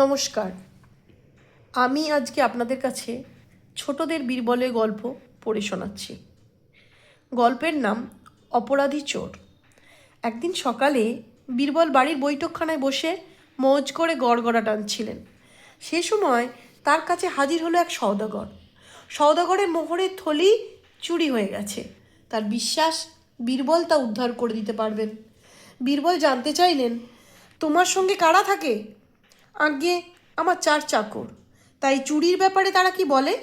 নমস্কার। আমি আজকে আপনাদের কাছে ছোটদের বীরবলের গল্প পড়ে শোনাচ্ছি। গল্পের নাম অপরাধী চোর। একদিন সকালে বীরবল বাড়ির বৈঠকখানায় বসে মৌজ করে গড়গড়া টানছিলেন। সে সময় তার কাছে হাজির হলো এক সওদাগর। সওদাগরের মোহরের থলি চুরি হয়ে গেছে। তার বিশ্বাস বীরবল তা উদ্ধার করে দিতে পারবেন। বীরবল জানতে চাইলেন, তোমার সঙ্গে কারা থাকে? আজ্ঞে, আমার 4 চাকর। তাই চুরির ব্যাপারে তারা কি বলে?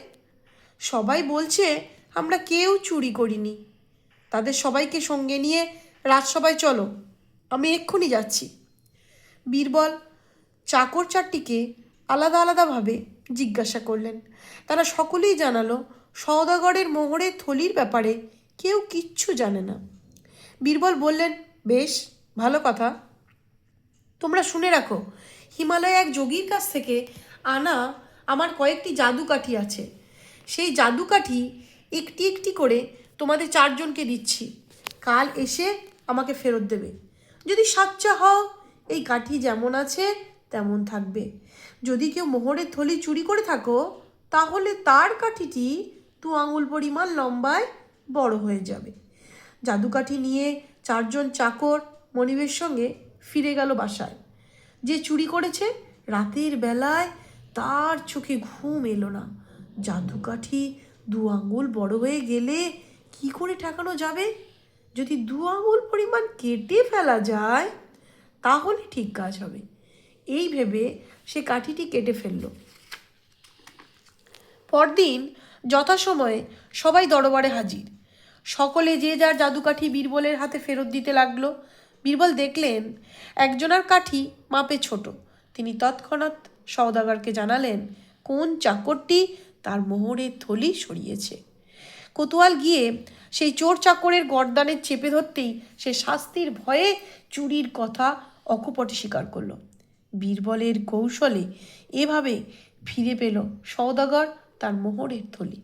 সবাই বলছে আমরা কেউ চুরি করিনি। তাদের সবাইকে সঙ্গে নিয়ে রাজসভায় চলো, আমি এক্ষুনি যাচ্ছি। বীরবল চাকর 4টিকে আলাদা আলাদাভাবে জিজ্ঞাসা করলেন। তারা সকলেই জানালো সওদাগরের মোহরের থলির ব্যাপারে কেউ কিচ্ছু জানে না। বীরবল বললেন, বেশ ভালো কথা। তোমরা শুনে রাখো, হিমালয়ে এক যোগীর কাছ থেকে আনা আমার কয়েকটি জাদুকাঠি আছে। সেই জাদুকাঠি একটি একটি করে তোমাদের 4জনকে দিচ্ছি। কাল এসে আমাকে ফেরত দেবে। যদি সাচ্চা হও, এই কাঠি যেমন আছে তেমন থাকবে। যদি কেউ মোহরের থলি চুরি করে থাকো, তাহলে তার কাঠিটি 2 আঙুল পরিমাণ লম্বায় বড় হয়ে যাবে। জাদুকাঠি নিয়ে 4জন চাকর মনিবের সঙ্গে ফিরে গেল বাসায়। যে চুরি করেছে রাতের বেলায় তার চোখে ঘুম এলো না। জাদুকাঠি 2 আঙুল বড় হয়ে গেলে কি করে ঠেকানো যাবে? যদি 2 আঙুল পরিমাণ কেটে ফেলা যায় তাহলে ঠিক কাজ হবে। এই ভেবে সে কাঠিটি কেটে ফেলল। পরদিন যথাসময়ে সবাই দরবারে হাজির। সকলে যে যার জাদুকাঠি বীরবলের হাতে ফেরত দিতে লাগলো। বীরবল দেখলেন একজনার কাঠি মাপে ছোট। তিনি তৎক্ষণাৎ সওদাগরকে জানালেন কোন চাকরটি তার মোহরের থলি সরিয়েছে। কোতোয়াল গিয়ে সেই চোর চাকরের গর্দানে চেপে ধরতেই সে শাস্তির ভয়ে চুরির কথা অকপটে স্বীকার করল। বীরবলের কৌশলে এভাবে ফিরে পেল সওদাগর তার মোহরের থলি।